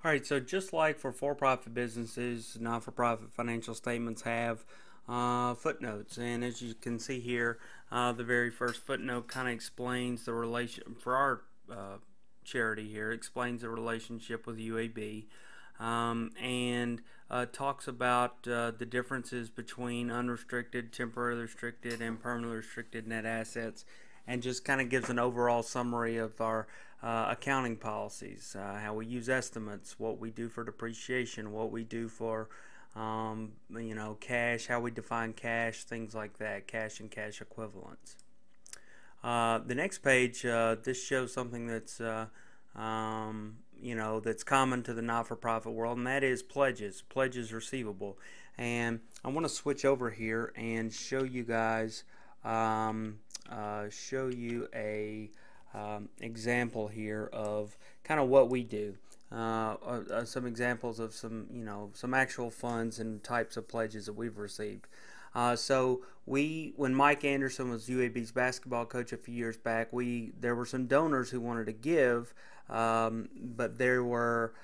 All right, so just like for-profit businesses, not-for-profit financial statements have footnotes, and as you can see here, the very first footnote kind of explains the relation for our charity here, explains the relationship with UAB, and talks about the differences between unrestricted, temporarily restricted, and permanently restricted net assets, and just kind of gives an overall summary of our accounting policies, how we use estimates, what we do for depreciation, what we do for cash, how we define cash, things like that, cash and cash equivalents. The next page, this shows something that's that's common to the not-for-profit world, and that is pledges receivable. And I want to switch over here and show you guys, show you a example here of kind of what we do. Some examples of some actual funds and types of pledges that we've received. So when Mike Anderson was UAB's basketball coach a few years back, there were some donors who wanted to give, but they were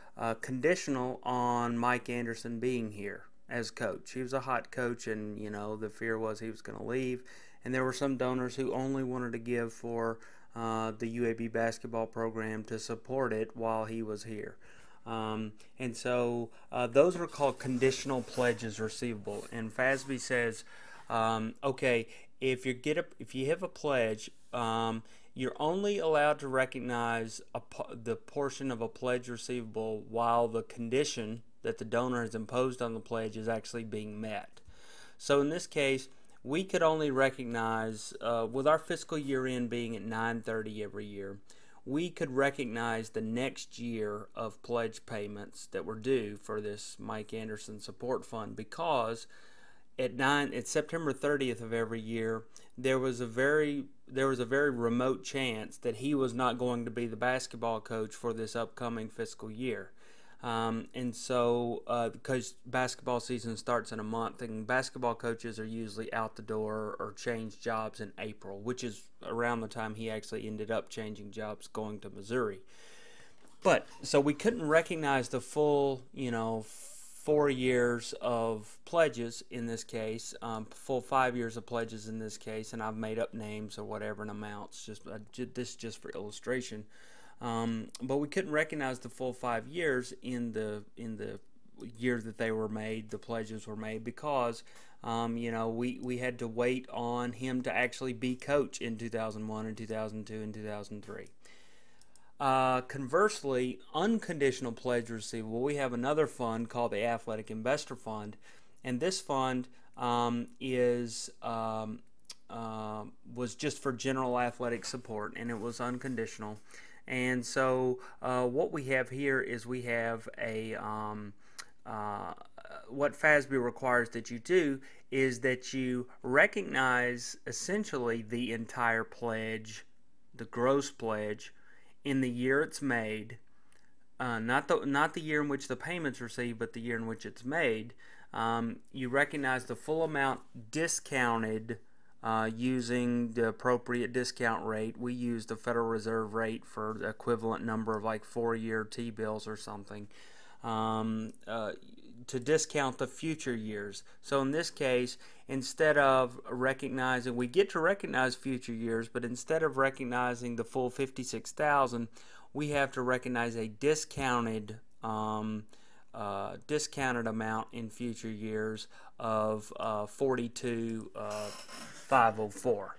conditional on Mike Anderson being here as coach. He was a hot coach, and the fear was he was going to leave. And there were some donors who only wanted to give for the UAB basketball program to support it while he was here. And so those are called conditional pledges receivable. And FASB says, okay, if you have a pledge, you're only allowed to recognize the portion of a pledge receivable while the condition that the donor has imposed on the pledge is actually being met. So in this case, we could only recognize, with our fiscal year end being at 9/30 every year, we could recognize the next year of pledge payments that were due for this Mike Anderson Support Fund, because at September 30th of every year, there was a very remote chance that he was not going to be the basketball coach for this upcoming fiscal year. And so because basketball season starts in a month, and basketball coaches are usually out the door or change jobs in April, which is around the time he actually ended up changing jobs going to Missouri. But so we couldn't recognize the full 4 years of pledges in this case, full 5 years of pledges in this case, and I've made up names or whatever and amounts, this just for illustration. But we couldn't recognize the full 5 years in the year that they were made, the pledges were made, because we had to wait on him to actually be coach in 2001 and 2002 and 2003. Conversely, unconditional pledge receivable, we have another fund called the Athletic Investor Fund, and this fund was just for general athletic support, and it was unconditional. And so what we have here is we have what FASB requires that you do is that you recognize essentially the entire pledge, the gross pledge, in the year it's made, not the year in which the payment's received, but the year in which it's made. You recognize the full amount discounted using the appropriate discount rate. We use the Federal Reserve rate for the equivalent number of like 4-year T-bills or something, to discount the future years. So in this case, instead of recognizing, we get to recognize future years, but instead of recognizing the full $56,000, we have to recognize a discounted amount in future years of $42,504.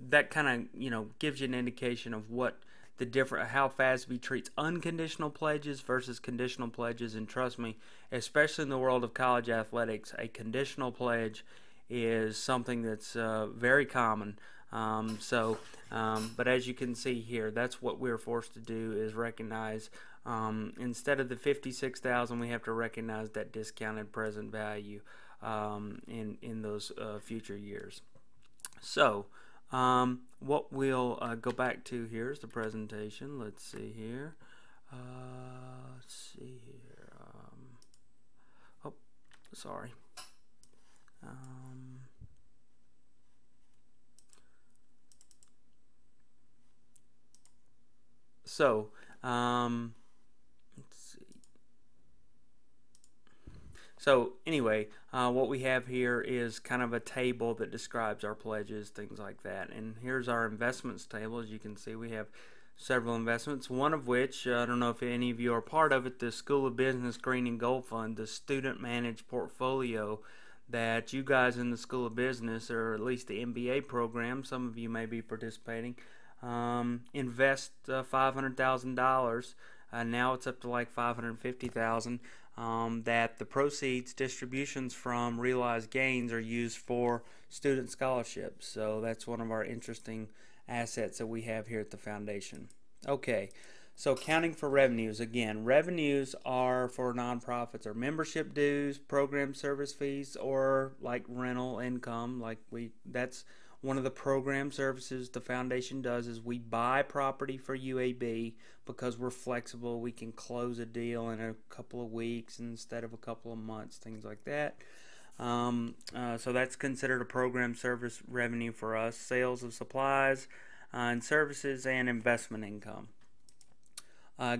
That kind of gives you an indication of what how FASB treats unconditional pledges versus conditional pledges. And trust me, especially in the world of college athletics, a conditional pledge is something that's very common. But as you can see here, that's what we're forced to do, is recognize instead of the $56,000, we have to recognize that discounted present value in those future years. So what we'll go back to here is the presentation. Let's see here. Oh, sorry. So Let's see. So anyway, what we have here is kind of a table that describes our pledges, things like that. And here's our investments table. As you can see, we have several investments, one of which, I don't know if any of you are part of it, the School of Business Green and Gold Fund, the student managed portfolio that you guys in the School of Business, or at least the MBA program, some of you may be participating, invest $500,000. Now it's up to like $550,000. That the proceeds, distributions from realized gains, are used for student scholarships. So that's one of our interesting assets that we have here at the foundation. Okay, so accounting for revenues. Again, revenues are for nonprofits or membership dues, program service fees, or like rental income. That's one of the program services the foundation does, is we buy property for UAB because we're flexible. We can close a deal in a couple of weeks instead of a couple of months, things like that. So that's considered a program service revenue for us. Sales of supplies and services, and investment income.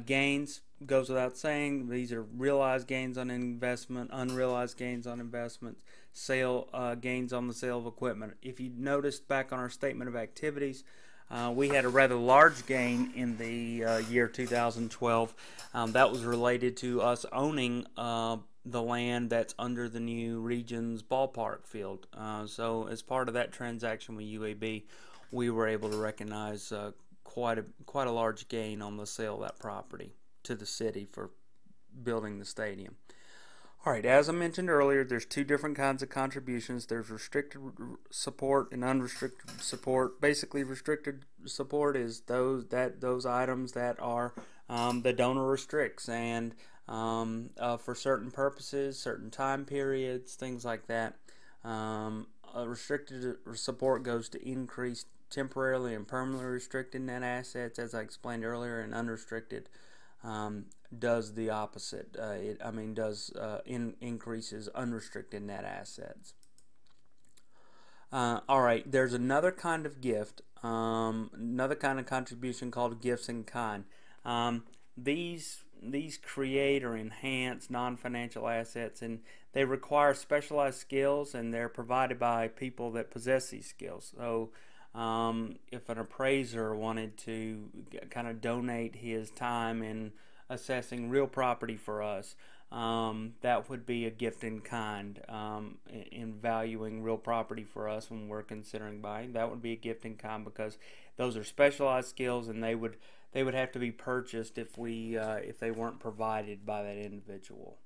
Gains goes without saying. These are realized gains on investment, unrealized gains on investments, gains on the sale of equipment. If you noticed back on our statement of activities, we had a rather large gain in the year 2012. That was related to us owning the land that's under the new Regions ballpark field. So as part of that transaction with UAB, we were able to recognize quite a large gain on the sale of that property to the city for building the stadium. All right, as I mentioned earlier, there's two different kinds of contributions. There's restricted support and unrestricted support. Basically, restricted support is those items that are the donor restricts, and for certain purposes, certain time periods, things like that. Restricted support goes to increase temporarily and permanently restricted net assets, as I explained earlier, and unrestricted does the opposite. Increases unrestricted net assets. All right, there's another kind of gift, another kind of contribution called gifts in kind. These create or enhance non-financial assets, and they require specialized skills, and they're provided by people that possess these skills. So if an appraiser wanted to kind of donate his time in assessing real property for us, that would be a gift in kind. In valuing real property for us when we're considering buying, that would be a gift in kind, because those are specialized skills, and they would have to be purchased if they weren't provided by that individual.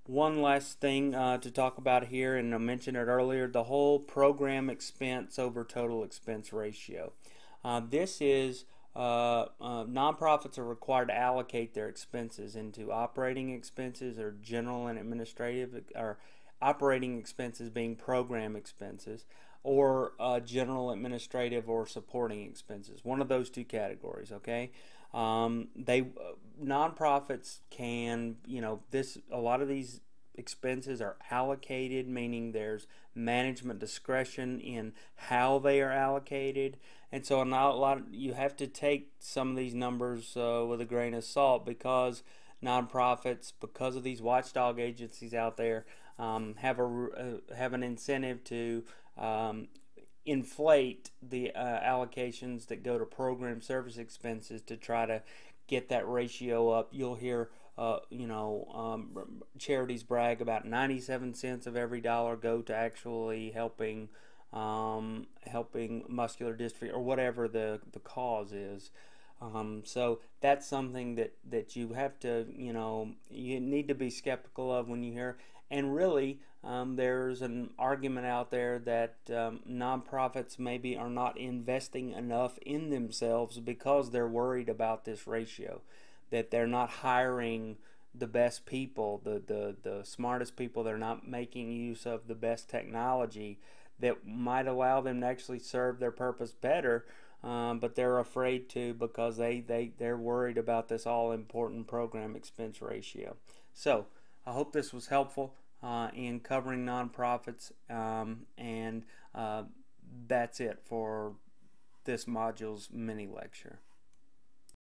One last thing to talk about here, and I mentioned it earlier, the whole program expense over total expense ratio. This is nonprofits are required to allocate their expenses into operating expenses, or general and administrative, or operating expenses being program expenses, or general, administrative, or supporting expenses. One of those two categories. Okay. Nonprofits can, a lot of these expenses are allocated, meaning there's management discretion in how they are allocated, and so you have to take some of these numbers with a grain of salt, because nonprofits, because of these watchdog agencies out there, have an incentive to inflate the allocations that go to program service expenses to try to get that ratio up. You'll hear charities brag about 97 cents of every dollar go to actually helping muscular dystrophy, or whatever the cause is. So that's something that you have to, you need to be skeptical of when you hear. And really, there's an argument out there that nonprofits maybe are not investing enough in themselves because they're worried about this ratio, that they're not hiring the best people, the smartest people. They're not making use of the best technology that might allow them to actually serve their purpose better, but they're afraid to, because they're worried about this all-important program expense ratio. So I hope this was helpful in covering nonprofits, and that's it for this module's mini lecture.